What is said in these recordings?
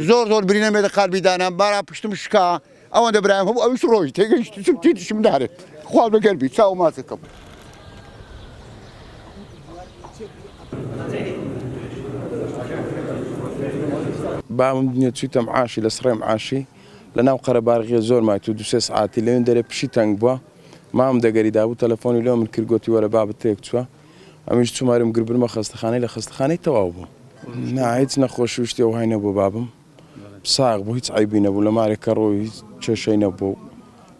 زۆر برینەمێدە قالبیدانان بارا پشتم شکا ئەوەندە برایم هەبوو ئەوش ڕۆژ تێگەیشتم تێتیشم دارێت خوا بەگەربی چاو ماسەکەم بامم دنیا چوویتە معاشی لە سڕێ معاشی لەناو قەرەباڵغیە زۆر مای تو 2 ساعتی لەوێن دەرێ پشی تەنگ بووە مام دەگەری دابوو تەلەفۆنی لێ من کرد گوتی وەرە بابت تێک چووە ئەمیش چوومارم گر برمە خەستەخانەی لە خەستەخانەی تەواو بوو هیچ نەخۆشی شتێ وهای نەبوو بابم ساغ بوو هیچ عیبی نەبوو لە مارێکە ڕۆی هیچ کێشەی نەبوو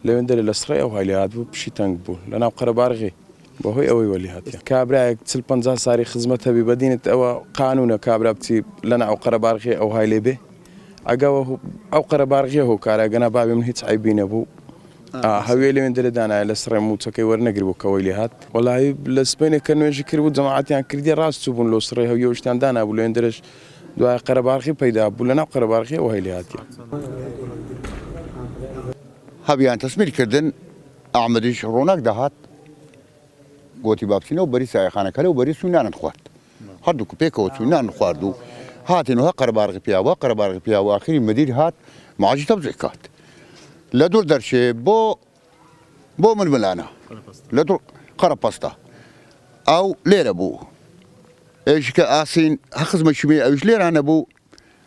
لەوێن دەرێ لە سڕێ ئەو هەلی هات بوو پشی تەنگ بوو لەناو قەرەباڵغی بەهۆی ئەوەی وەلی هاتیە کابرایەک 40-50 ساری خزمەت هەبی بەدینت ئەوە قانونە کابرا بچی لەناو قەرەباڵغی ئەو های لێ بێ ئەگەوە ئەو قەرەباڵغیە هۆ کارەگەنا بابی من هیچ عیبی نەبوو هەوێ لەوێن دەرێ دانایە لە سڕێ موچەکەی وەرنەگری بوو کەوەی لێ هات وەڵایی لە سبەینێک کە نوێژی کرد بوو جەماعەتیان کردی ڕاست چوو بوون لۆ سڕێ هەویە شتیان دانابوو لەوێن دەرەش دوای قەرەباڵغی پەیدا بوو لەناو قەرەباڵغی ئەو هەی لێ هاتیە هەبیان تەسمیرکردن ئەحمەدیش ڕۆناک دەهات گۆتی بابچینەوە بەری سایەخانەکە لەو بەری سوینانت خوارد هەردووکو پێکەوە سوینان خوارد و هاتینەوە قەرەباڵغی پیاوە قەرەباڵغی پیاوە ئاخری مدیر هات معاجی تەبزێ کات لە دوور دەرچێ بۆ ململانە لە دوور قەرەپەستە ئەو لێرە بوو ئێشکە ئاسین هەخزمەشی بێ ئەوش لێرانە بوو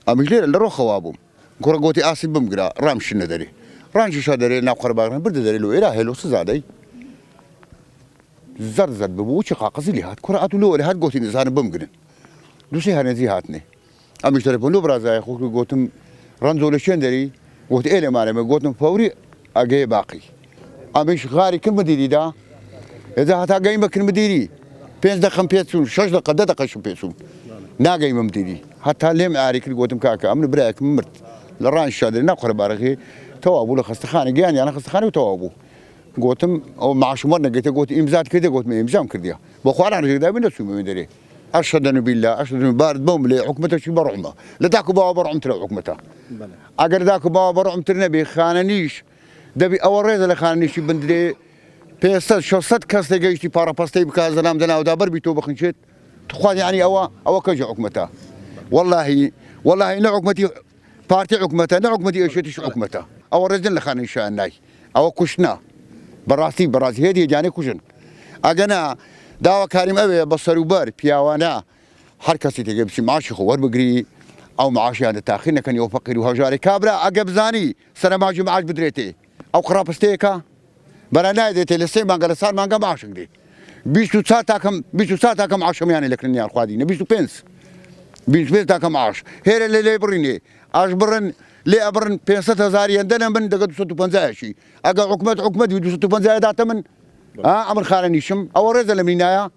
ئەمیش لێرە لە ڕۆخەوا بووم گوڕە گۆتی ئاسین بمگرا ڕامشنە دەرێ ڕانجیشا دەرێ ناو قەرەباڵغیان بردە دەرێ لۆ ئێرا هێلۆ سزادەی زەرزەر ببوو چی قاقەزی لێ هات کوڕە ئەتو لۆ لێ هات گۆتی نزانم بمگرن دووسێ هەنێزی هاتنێ ئەمیش تەلەفۆن لۆ برازایە خۆکی گۆتم ڕەنجۆ لە شوێن دەری گوت ئێ لێمانەمە گوتم فەوری ئەگەیە باقی ئەمیش غاری کرد مدیریدا ئێجا هەتا گەیم بەکرد مدیری 5 دقەم پێ چوون 6 دقە 10 دقەشم پێ چوون ناگەیمە مدیری هەتا لێم ئاری کرد گوتم کاکە ئەمن برایەکم مرد لە ڕانجیشا دەرێ ناو قەرەباڵغی تەواو بوو لە خەستەخانە گیانیانە خەستەخانەی تەواو بوو گوتم ئەو معاشم وەرنەگرێتە گوتی ئیمزات کردێ گوتمە ئیمزام کردیە بۆ خواران ڕێگدا بێ نەچوومە دەرێ أشهد أن بالله أشهد أن بارد بوم لي حكمته شي برعمة لا تاكو بابا برعم ترى حكمته أجر ذاك بابا برعم ترى نبي خاننيش دبي أول ريز اللي خاننيش بندري بيستد شو صد كاس تجيشتي بارا باستي بكاز نام دنا ودابر بيتو بخنشت تخوان يعني أو كجا حكمته والله إن حكمتي بارتي حكمته لا حكمتي إيش حكمته أول ريز اللي خاننيش الناي أو كشنا براسي هذه جاني كشن أجنا داوا كريم أبي بصر وبار بياوانا حركتي تجيب شي معاش خوار بقري أو معاش هذا تأخيرنا كان يوفقر وهجاري كابرا عقب زاني سنة معاش معاش بدريتي أو قراب استيكا برا نايدتي لسه ما قال صار ما قام معاش قدي بيشو ساعتكم 10 يعني لكن يا أخواني بيشو بينس تاكم معاش هير اللي بريني أجبرن لي أبرن 500,000 يندنا من دقة 250 شيء أجا حكمت 250 دات من أمر خارنيشم أو رزق لمنايا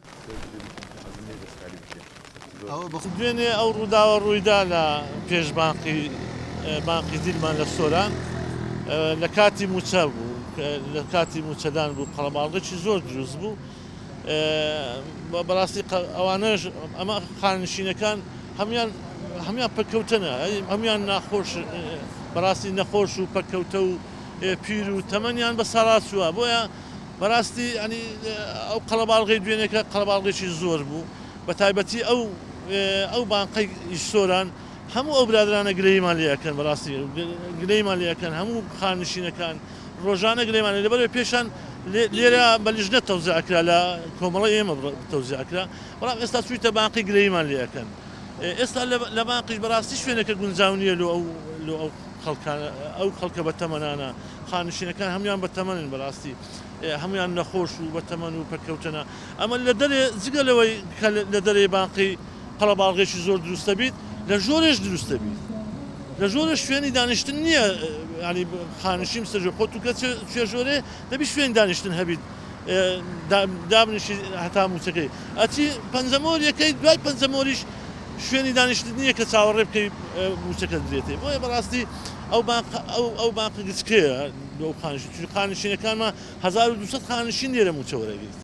دوێنێ ئەو ڕووداوە ڕوویدا لە پێش بانقی دیلمان لە سۆران لە کاتی موچە بوو لە کاتی موچەدان بوو قەڵەماڵغێکی زۆر دروست بوو بەڕاستی ئەوانەش ئەمە خانشینەکان هەمیان پەکەوتنە هەمیان ناخۆش بەڕاستی نەخۆش و پەکەوتە و پیر و تەمەنیان بە ساڵات چووە بۆیە بەڕاستی ئەنی ئەو قەڵەماڵغی دوێنێکە قەڵەماڵغێکی زۆر بوو بە تایبەتی ئەو بانقەی سۆران هەموو ئەو برادرانە گرەیمان لێەکەن بەڕاستی گرەیمان لێەکەن هەموو خانشینەکان ڕۆژانە گرەیمان لەبەرەوەی پێشان لێرە بە لیژنە تەوزیعکرا لە کۆمەڵی ئێمە تەوزیعکرا بەڵام ئێستا چوویتە بانقی گرەیمان لێەکەن ئێستا لە بانقیش بەڕاستی شوێنەکە گونجاو نییە ئەو خەڵکە بە تەمەنانە خانشینەکان هەمویان بە تەمەنن بەڕاستی هەمویان نەخۆش و بە تەمەن و پەکەوتنە ئەمە لە دەرێ جگەلەوەی کە لە دەرێ بانقی قەڵەماڵغێکی زۆر دروستە بیت لە ژۆرێش دروستە بیت لە ژۆرە شوێنی دانیشتن نییە ینی خانشیم سەرژۆ خۆتوکە توێژۆرێ دەبی شوێن دانیشتن هەبیت دابنیشی هەتا موچەکەی ئەچی پەنجەمۆریەکەی دوای پەنجەمۆریش شوێنی دانیشتن نییە کە چاوەڕێ بکەی موچەکە درێتێ بۆیە بەڕاستی ئەو بانقە گچکەیە خانشینەکانمان 1200 خانشین لێرە موچەوەرەگیت